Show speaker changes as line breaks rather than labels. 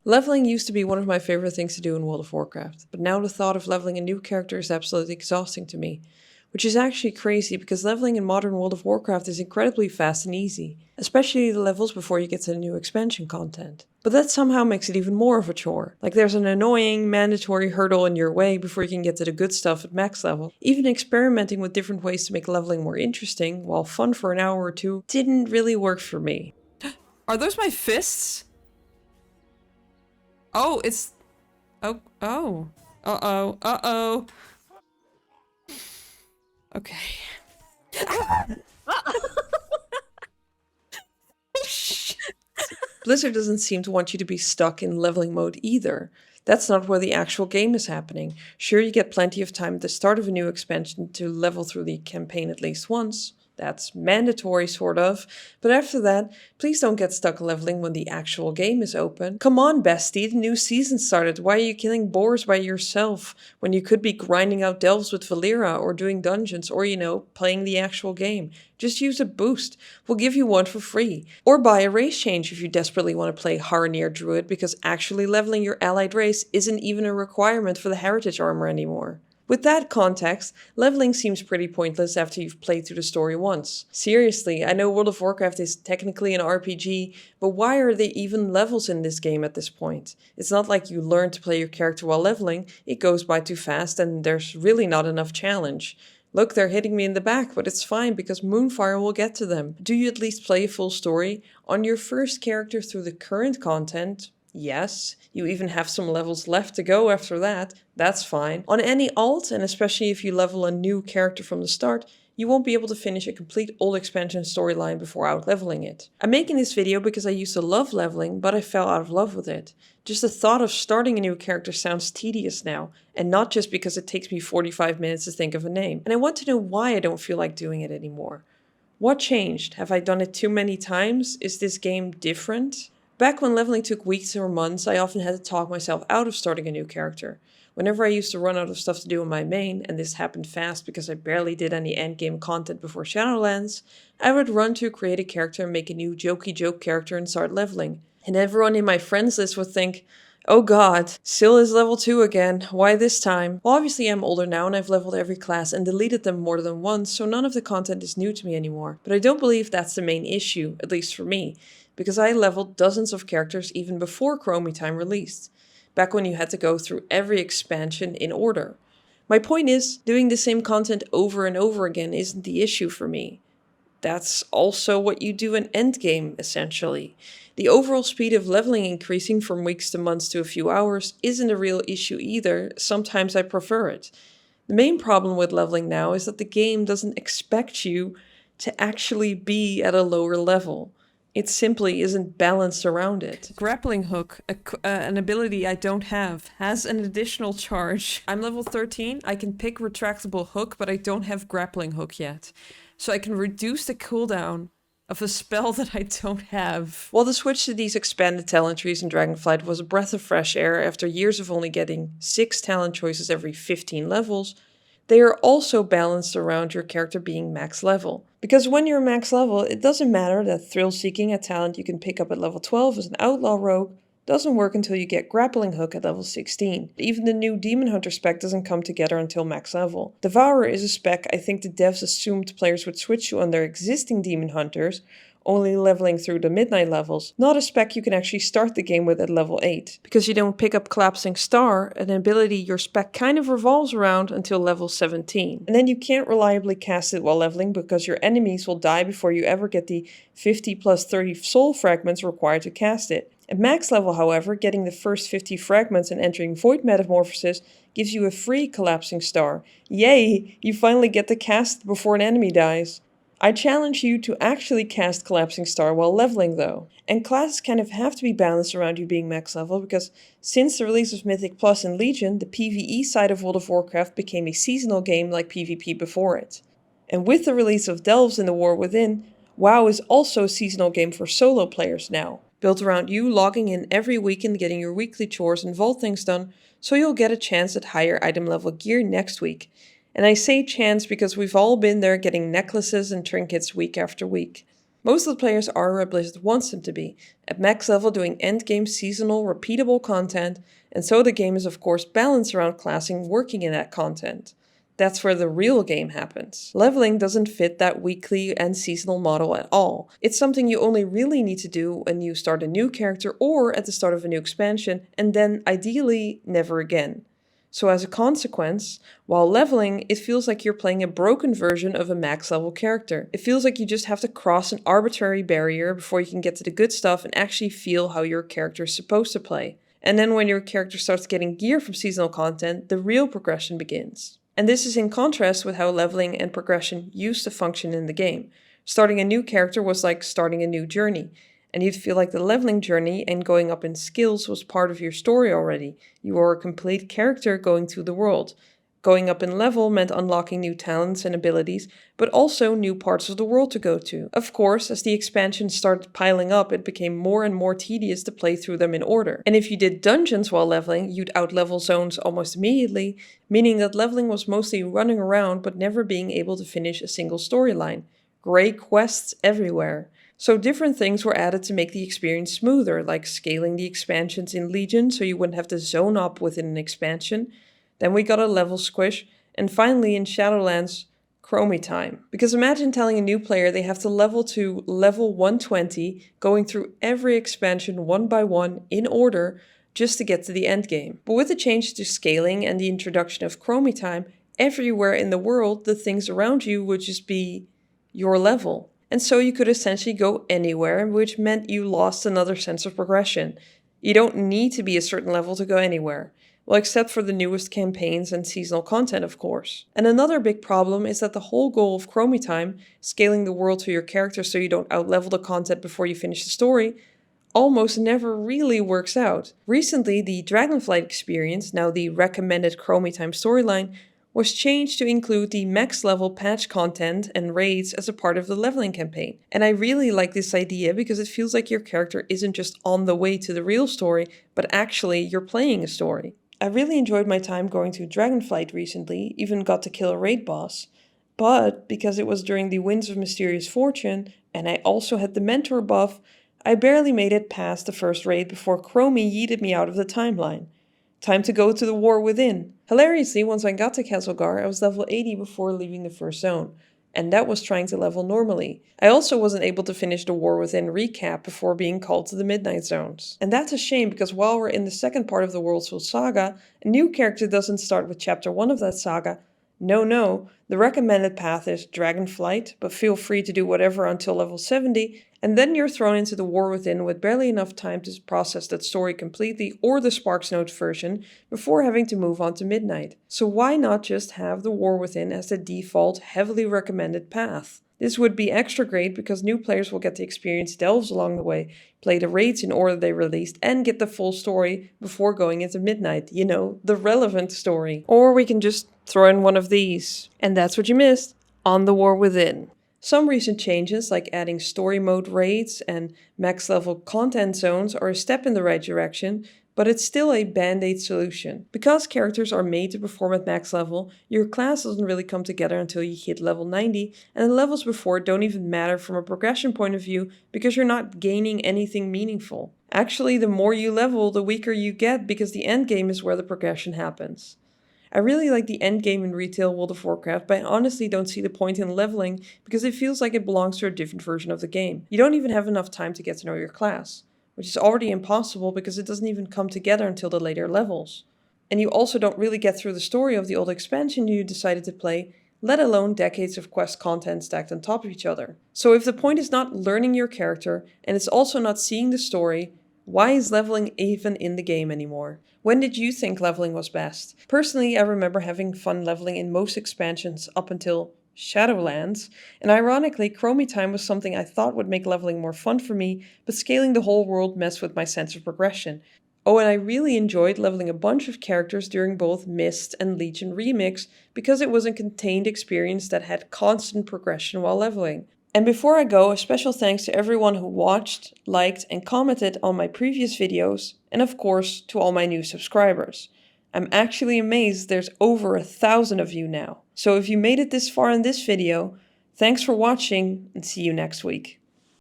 Leveling used to be one of my favorite things to do in World of Warcraft, but now the thought of leveling a new character is absolutely exhausting to me. Which is actually crazy because leveling in modern World of Warcraft is incredibly fast and easy, especially the levels before you get to the new expansion content. But that somehow makes it even more of a chore. Like there's an annoying, mandatory hurdle in your way before you can get to the good stuff at max level. Even experimenting with different ways to make leveling more interesting, while fun for an hour or two, didn't really work for me.
Are those my fists? Oh, it's... Oh, oh. Uh-oh, uh-oh. Okay.
Blizzard doesn't seem to want you to be stuck in leveling mode either. That's not where the actual game is happening. Sure, you get plenty of time at the start of a new expansion to level through the campaign at least once. That's mandatory, sort of. But after that, please don't get stuck leveling when the actual game is open. Come on, bestie, the new season started. Why are you killing boars by yourself when you could be grinding out delves with Valera or doing dungeons or, playing the actual game? Just use a boost. We'll give you one for free. Or buy a race change if you desperately want to play Harneer Druid because actually leveling your allied race isn't even a requirement for the heritage armor anymore. With that context, leveling seems pretty pointless after you've played through the story once. Seriously, I know World of Warcraft is technically an RPG, but why are there even levels in this game at this point? It's not like you learn to play your character while leveling, it goes by too fast and there's really not enough challenge. Look, they're hitting me in the back, but it's fine because Moonfire will get to them. Do you at least play a full story? On your first character through the current content? Yes. You even have some levels left to go after that. That's fine. On any alt, and especially if you level a new character from the start, you won't be able to finish a complete old expansion storyline before out-leveling it. I'm making this video because I used to love leveling, but I fell out of love with it. Just the thought of starting a new character sounds tedious now, and not just because it takes me 45 minutes to think of a name. And I want to know why I don't feel like doing it anymore. What changed? Have I done it too many times? Is this game different? Back when leveling took weeks or months, I often had to talk myself out of starting a new character. Whenever I used to run out of stuff to do in my main, and this happened fast because I barely did any endgame content before Shadowlands, I would run to create a character and make a new jokey joke character and start leveling. And everyone in my friends list would think, oh god, Syl is level 2 again, why this time? Well, obviously I'm older now and I've leveled every class and deleted them more than once, so none of the content is new to me anymore. But I don't believe that's the main issue, at least for me, because I leveled dozens of characters even before Chromie Time released, back when you had to go through every expansion in order. My point is, doing the same content over and over again isn't the issue for me. That's also what you do in endgame, essentially. The overall speed of leveling increasing from weeks to months to a few hours isn't a real issue either, sometimes I prefer it. The main problem with leveling now is that the game doesn't expect you to actually be at a lower level. It simply isn't balanced around it.
Grappling hook, an ability I don't have, has an additional charge. I'm level 13, I can pick retractable hook, but I don't have grappling hook yet. So I can reduce the cooldown of a spell that I don't have.
While the switch to these expanded talent trees in Dragonflight was a breath of fresh air after years of only getting 6 talent choices every 15 levels, they are also balanced around your character being max level. Because when you're max level, it doesn't matter that thrill-seeking, a talent you can pick up at level 12 as an outlaw rogue, doesn't work until you get grappling hook at level 16. Even the new demon hunter spec doesn't come together until max level. Devourer is a spec I think the devs assumed players would switch to on their existing demon hunters, only leveling through the midnight levels, not a spec you can actually start the game with at level 8. Because you don't pick up Collapsing Star, an ability your spec kind of revolves around until level 17. And then you can't reliably cast it while leveling because your enemies will die before you ever get the 50 plus 30 soul fragments required to cast it. At max level, however, getting the first 50 fragments and entering Void Metamorphosis gives you a free Collapsing Star. Yay! You finally get to cast before an enemy dies. I challenge you to actually cast Collapsing Star while leveling though. And classes kind of have to be balanced around you being max level because since the release of Mythic Plus and Legion, the PvE side of World of Warcraft became a seasonal game like PvP before it. And with the release of Delves in the War Within, WoW is also a seasonal game for solo players now, built around you logging in every week and getting your weekly chores and vault things done, so you'll get a chance at higher item level gear next week. And I say chance because we've all been there getting necklaces and trinkets week after week. Most of the players are where Blizzard wants them to be, at max level doing endgame seasonal repeatable content, and so the game is of course balanced around classing working in that content. That's where the real game happens. Leveling doesn't fit that weekly and seasonal model at all. It's something you only really need to do when you start a new character or at the start of a new expansion, and then ideally never again. So as a consequence, while leveling, it feels like you're playing a broken version of a max level character. It feels like you just have to cross an arbitrary barrier before you can get to the good stuff and actually feel how your character is supposed to play. And then when your character starts getting gear from seasonal content, the real progression begins. And this is in contrast with how leveling and progression used to function in the game. Starting a new character was like starting a new journey, and you'd feel like the leveling journey and going up in skills was part of your story already. You were a complete character going through the world. Going up in level meant unlocking new talents and abilities, but also new parts of the world to go to. Of course, as the expansions started piling up, it became more and more tedious to play through them in order. And if you did dungeons while leveling, you'd outlevel zones almost immediately, meaning that leveling was mostly running around but never being able to finish a single storyline. Grey quests everywhere. So different things were added to make the experience smoother, like scaling the expansions in Legion so you wouldn't have to zone up within an expansion. Then we got a level squish, and finally in Shadowlands, Chromie Time. Because imagine telling a new player they have to level to level 120, going through every expansion one by one in order just to get to the end game. But with the change to scaling and the introduction of Chromie Time, everywhere in the world the things around you would just be your level. And so you could essentially go anywhere, which meant you lost another sense of progression. You don't need to be a certain level to go anywhere. Well, except for the newest campaigns and seasonal content, of course. And another big problem is that the whole goal of Chromie Time, scaling the world to your character so you don't outlevel the content before you finish the story, almost never really works out. Recently, the Dragonflight experience, now the recommended Chromie Time storyline, was changed to include the max level patch content and raids as a part of the leveling campaign. And I really like this idea because it feels like your character isn't just on the way to the real story, but actually you're playing a story. I really enjoyed my time going to Dragonflight recently, even got to kill a raid boss. But because it was during the Winds of Mysterious Fortune, and I also had the mentor buff, I barely made it past the first raid before Chromie yeeted me out of the timeline. Time to go to the war within. Hilariously, once I got to Castlegar, I was level 80 before leaving the first zone. And that was trying to level normally. I also wasn't able to finish the War Within recap before being called to the Midnight Zones. And that's a shame because while we're in the second part of the World's Saga, a new character doesn't start with chapter 1 of that saga. No, the recommended path is Dragonflight, but feel free to do whatever until level 70, and then you're thrown into the War Within with barely enough time to process that story completely or the Sparks Notes version before having to move on to Midnight. So why not just have the War Within as the default, heavily recommended path? This would be extra great because new players will get to experience delves along the way, play the raids in order they released, and get the full story before going into Midnight. You know, the relevant story. Or we can just throw in one of these. And that's what you missed on the War Within. Some recent changes, like adding story mode raids and max level content zones, are a step in the right direction, but it's still a band-aid solution. Because characters are made to perform at max level, your class doesn't really come together until you hit level 90, and the levels before don't even matter from a progression point of view because you're not gaining anything meaningful. Actually, the more you level, the weaker you get because the endgame is where the progression happens. I really like the endgame in retail World of Warcraft, but I honestly don't see the point in leveling because it feels like it belongs to a different version of the game. You don't even have enough time to get to know your class, which is already impossible because it doesn't even come together until the later levels. And you also don't really get through the story of the old expansion you decided to play, let alone decades of quest content stacked on top of each other. So if the point is not learning your character, and it's also not seeing the story, why is leveling even in the game anymore? When did you think leveling was best? Personally, I remember having fun leveling in most expansions up until Shadowlands, and ironically, Chromie Time was something I thought would make leveling more fun for me, but scaling the whole world messed with my sense of progression. Oh, and I really enjoyed leveling a bunch of characters during both Mist and Legion Remix because it was a contained experience that had constant progression while leveling. And before I go, a special thanks to everyone who watched, liked, and commented on my previous videos, and of course, to all my new subscribers. I'm actually amazed there's over 1,000 of you now. So if you made it this far in this video, thanks for watching and see you next week.